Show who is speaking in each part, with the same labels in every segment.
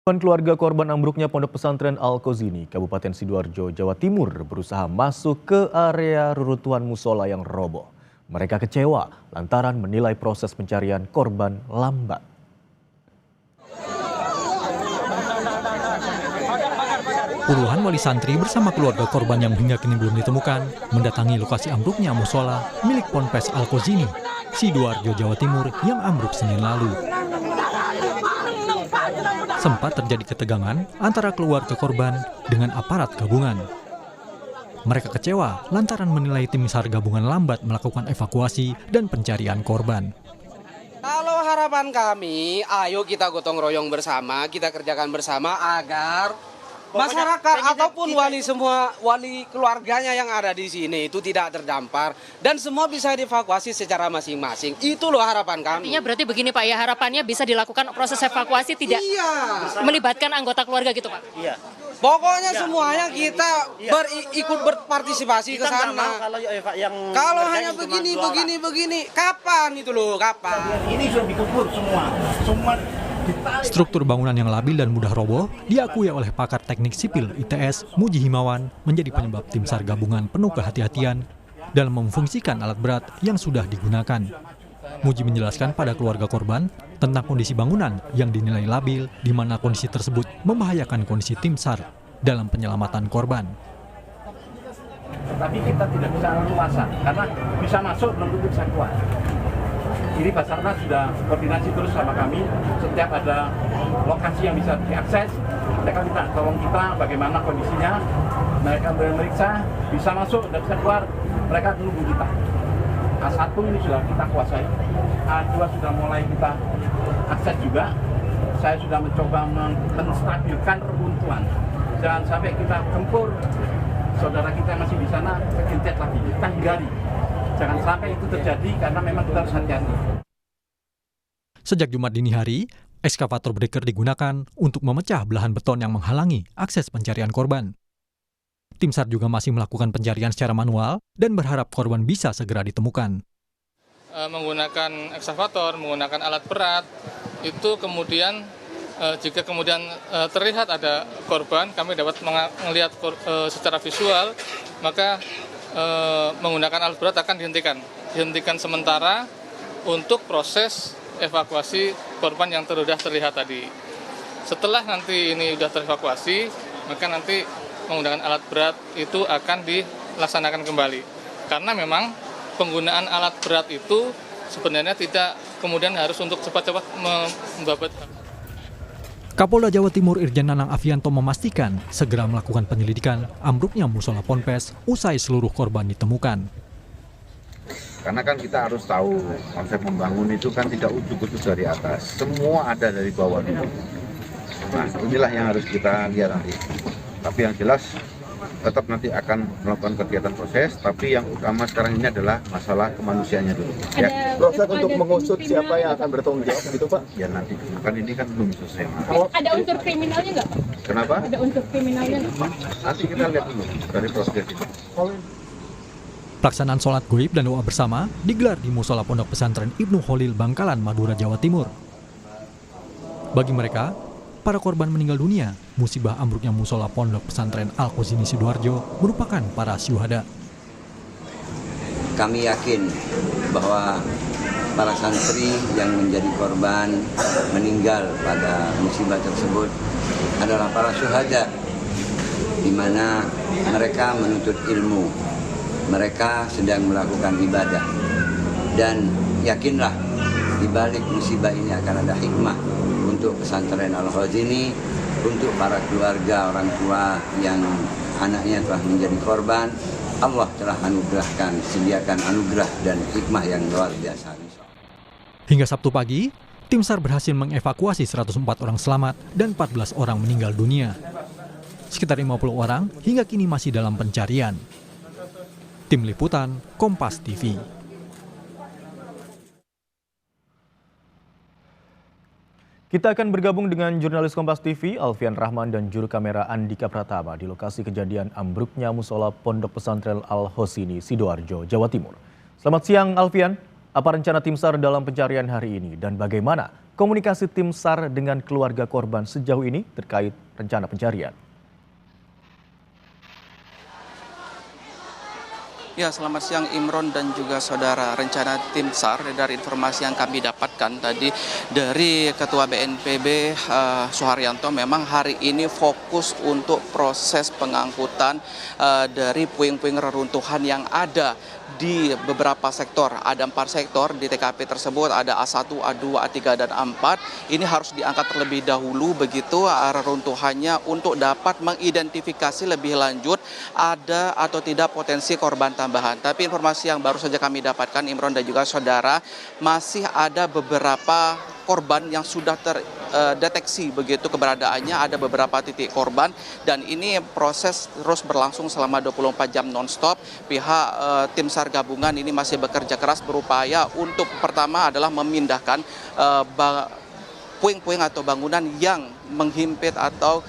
Speaker 1: Keluarga korban ambruknya Pondok Pesantren Al-Khozini, Kabupaten Sidoarjo, Jawa Timur berusaha masuk ke area reruntuhan musola yang roboh. Mereka kecewa lantaran menilai proses pencarian korban lambat.
Speaker 2: Puluhan wali santri bersama keluarga korban yang hingga kini belum ditemukan mendatangi lokasi ambruknya musola milik Ponpes Al-Khozini, Sidoarjo, Jawa Timur yang ambruk Senin lalu. Sempat terjadi ketegangan antara keluarga korban dengan aparat gabungan. Mereka kecewa lantaran menilai tim SAR gabungan lambat melakukan evakuasi dan pencarian korban.
Speaker 3: Kalau harapan kami, ayo kita gotong royong bersama, kita kerjakan bersama agar masyarakat ataupun wali keluarganya yang ada di sini itu tidak terdampar dan semua bisa dievakuasi secara masing-masing. Itu loh harapan kami.
Speaker 4: Artinya berarti begini Pak ya, harapannya bisa dilakukan proses evakuasi tidak melibatkan anggota keluarga gitu Pak?
Speaker 5: Iya.
Speaker 3: Pokoknya semuanya kita ikut berpartisipasi ke sana. Kalau hanya begini, kapan itu loh, kapan?
Speaker 5: Ini sudah dikubur semua.
Speaker 2: Struktur bangunan yang labil dan mudah roboh diakui oleh pakar teknik sipil ITS Muji Himawan menjadi penyebab tim SAR gabungan penuh kehati-hatian dalam memfungsikan alat berat yang sudah digunakan. Muji menjelaskan pada keluarga korban tentang kondisi bangunan yang dinilai labil di mana kondisi tersebut membahayakan kondisi tim SAR dalam penyelamatan korban.
Speaker 5: Tapi kita tidak bisa luasan karena bisa masuk belum tentu bisa keluar. Ini Basarnas sudah koordinasi terus sama kami, setiap ada lokasi yang bisa diakses, mereka minta tolong kita bagaimana kondisinya, mereka memeriksa, bisa masuk, tidak bisa keluar, mereka menunggu kita. A1 ini sudah kita kuasai, A2 sudah mulai kita akses juga, saya sudah mencoba menstabilkan reruntuhan, jangan sampai kita gempur, saudara kita masih di sana, kegencet lagi, kita hindari. Jangan sampai itu terjadi karena memang kita harus hati-hati.
Speaker 2: Sejak Jumat dini hari, ekskavator breaker digunakan untuk memecah belahan beton yang menghalangi akses pencarian korban. Tim SAR juga masih melakukan pencarian secara manual dan berharap korban bisa segera ditemukan.
Speaker 6: Menggunakan ekskavator, menggunakan alat berat, itu kemudian jika kemudian terlihat ada korban, kami dapat melihat secara visual, maka menggunakan alat berat akan dihentikan sementara untuk proses evakuasi korban yang sudah terlihat tadi. Setelah nanti ini sudah terevakuasi, maka nanti menggunakan alat berat itu akan dilaksanakan kembali. Karena memang penggunaan alat berat itu sebenarnya tidak kemudian harus untuk cepat-cepat membabat.
Speaker 2: Kapolda Jawa Timur Irjen Nanang Afianto memastikan segera melakukan penyelidikan ambruknya musola Ponpes usai seluruh korban ditemukan.
Speaker 7: Karena kan kita harus tahu konsep membangun itu kan tidak ujuk-ujuk dari atas, semua ada dari bawah dulu. Nah inilah yang harus kita lihat nanti. Tapi yang jelas tetap nanti akan melakukan kegiatan proses, tapi yang utama sekarang ini adalah masalah kemanusiaannya dulu. Ya.
Speaker 8: Proses untuk mengusut siapa yang akan bertanggung jawab gitu Pak?
Speaker 7: Ya nanti, kan ini kan belum selesai.
Speaker 9: Ada unsur kriminalnya nggak?
Speaker 7: Kenapa?
Speaker 9: Ada unsur kriminalnya nggak?
Speaker 7: Nanti kita lihat dulu dari proses ini.
Speaker 2: Pelaksanaan sholat goib dan doa bersama digelar di musola Pondok Pesantren Ibnu Khalil Bangkalan, Madura, Jawa Timur. Bagi mereka, para korban meninggal dunia, musibah ambruknya musola Pondok Pesantren Al-Khozini Sidoarjo merupakan para syuhada.
Speaker 10: Kami yakin bahwa para santri yang menjadi korban meninggal pada musibah tersebut adalah para syuhada, di mana mereka menuntut ilmu, mereka sedang melakukan ibadah, dan yakinlah di balik musibah ini akan ada hikmah untuk pesantren Al-Khozini, untuk para keluarga orang tua yang anaknya telah menjadi korban. Allah telah anugerahkan, sediakan anugerah dan hikmah yang luar biasa.
Speaker 2: Hingga Sabtu pagi, tim SAR berhasil mengevakuasi 104 orang selamat dan 14 orang meninggal dunia. Sekitar 50 orang hingga kini masih dalam pencarian. Tim Liputan, Kompas TV.
Speaker 1: Kita akan bergabung dengan jurnalis Kompas TV, Alfian Rahman, dan juru kamera Andika Pratama di lokasi kejadian ambruknya musola Pondok Pesantren Al-Khozini, Sidoarjo, Jawa Timur. Selamat siang, Alfian. Apa rencana tim SAR dalam pencarian hari ini dan bagaimana komunikasi tim SAR dengan keluarga korban sejauh ini terkait rencana pencarian.
Speaker 11: Ya, selamat siang Imron dan juga saudara. Rencana tim SAR dari informasi yang kami dapatkan tadi dari Ketua BNPB Suharyanto memang hari ini fokus untuk proses pengangkutan dari puing-puing reruntuhan yang ada di beberapa sektor. Ada 4 sektor di TKP tersebut, ada A1, A2, A3, dan A4. Ini harus diangkat terlebih dahulu begitu reruntuhannya untuk dapat mengidentifikasi lebih lanjut ada atau tidak potensi korban tambahan. Tapi informasi yang baru saja kami dapatkan, Imron dan juga saudara, masih ada beberapa korban yang sudah terdeteksi begitu keberadaannya, ada beberapa titik korban, dan ini proses terus berlangsung selama 24 jam non-stop. Pihak tim SAR gabungan ini masih bekerja keras berupaya untuk pertama adalah memindahkan puing-puing atau bangunan yang menghimpit atau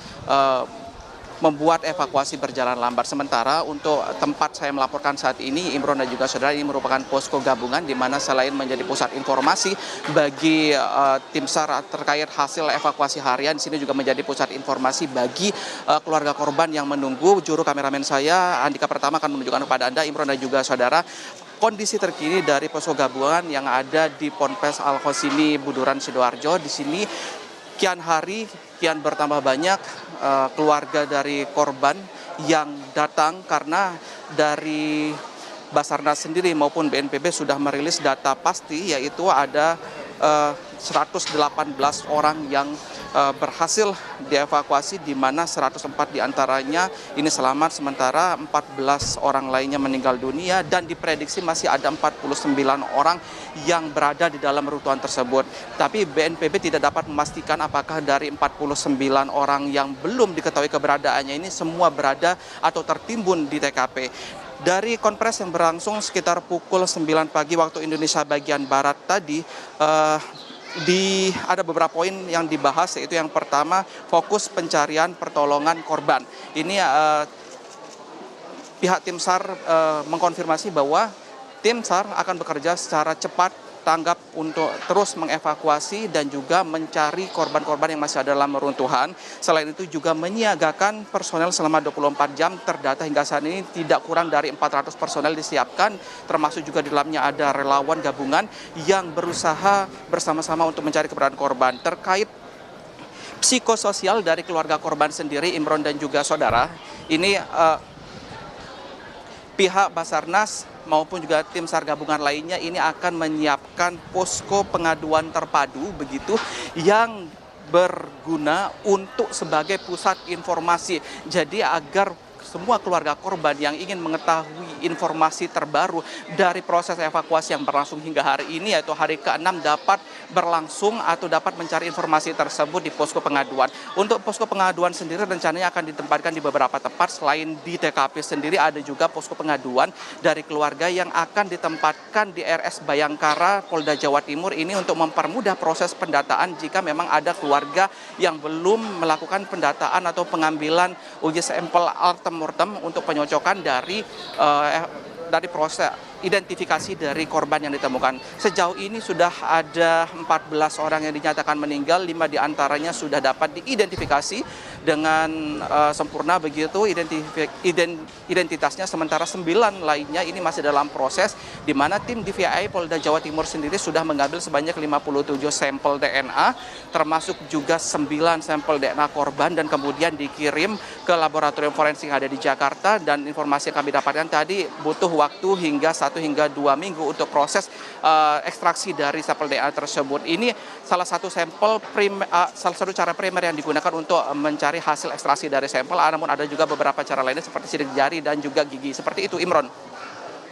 Speaker 11: membuat evakuasi berjalan lambat. Sementara untuk tempat saya melaporkan saat ini, Imron dan juga saudara, ini merupakan posko gabungan di mana selain menjadi pusat informasi bagi tim SAR terkait hasil evakuasi harian, di sini juga menjadi pusat informasi bagi keluarga korban yang menunggu. Juru kameramen saya, Andika Pertama, akan menunjukkan kepada Anda, Imron dan juga saudara, kondisi terkini dari posko gabungan yang ada di Ponpes Al-Khosini, Buduran, Sidoarjo. Di sini kian hari kian bertambah banyak keluarga dari korban yang datang karena dari Basarnas sendiri maupun BNPB sudah merilis data pasti, yaitu ada 118 orang yang berhasil dievakuasi, di mana 104 diantaranya ini selamat, sementara 14 orang lainnya meninggal dunia, dan diprediksi masih ada 49 orang yang berada di dalam reruntuhan tersebut. Tapi BNPB tidak dapat memastikan apakah dari 49 orang yang belum diketahui keberadaannya ini semua berada atau tertimbun di TKP. Dari konferensi yang berlangsung sekitar pukul 9 pagi waktu Indonesia bagian Barat tadi, ada beberapa poin yang dibahas, yaitu yang pertama fokus pencarian pertolongan korban. Ini pihak tim SAR mengkonfirmasi bahwa tim SAR akan bekerja secara cepat tanggap untuk terus mengevakuasi dan juga mencari korban-korban yang masih ada dalam reruntuhan. Selain itu juga menyiagakan personel selama 24 jam. Terdata hingga saat ini tidak kurang dari 400 personel disiapkan, termasuk juga di dalamnya ada relawan gabungan yang berusaha bersama-sama untuk mencari keberadaan korban. Terkait psikososial dari keluarga korban sendiri, Imron dan juga saudara, ini pihak Basarnas maupun juga tim SAR gabungan lainnya ini akan menyiapkan posko pengaduan terpadu begitu yang berguna untuk sebagai pusat informasi. Jadi agar semua keluarga korban yang ingin mengetahui informasi terbaru dari proses evakuasi yang berlangsung hingga hari ini, yaitu hari ke-6, dapat berlangsung atau dapat mencari informasi tersebut di posko pengaduan. Untuk posko pengaduan sendiri rencananya akan ditempatkan di beberapa tempat. Selain di TKP sendiri, ada juga posko pengaduan dari keluarga yang akan ditempatkan di RS Bayangkara, Polda Jawa Timur, ini untuk mempermudah proses pendataan jika memang ada keluarga yang belum melakukan pendataan atau pengambilan uji sampel mortem untuk penyocokan dari proses identifikasi dari korban yang ditemukan. Sejauh ini sudah ada 14 orang yang dinyatakan meninggal, 5 diantaranya sudah dapat diidentifikasi dengan sempurna begitu identitasnya, sementara 9 lainnya ini masih dalam proses, di mana tim DVI Polda Jawa Timur sendiri sudah mengambil sebanyak 57 sampel DNA, termasuk juga 9 sampel DNA korban, dan kemudian dikirim ke laboratorium forensik yang ada di Jakarta. Dan informasi yang kami dapatkan tadi butuh waktu hingga 1 hingga 2 minggu untuk proses ekstraksi dari sampel DNA tersebut. Ini salah satu salah satu cara primer yang digunakan untuk mencari hasil ekstraksi dari sampel, namun ada juga beberapa cara lainnya seperti sidik jari dan juga gigi. Seperti itu, Imron.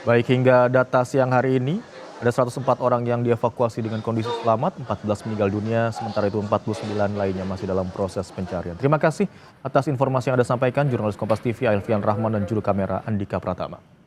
Speaker 1: Baik, hingga data siang hari ini ada 104 orang yang dievakuasi dengan kondisi selamat, 14 meninggal dunia, sementara itu 49 lainnya masih dalam proses pencarian. Terima kasih atas informasi yang Anda sampaikan, jurnalis Kompas TV Alfian Rahman dan juru kamera Andika Pratama.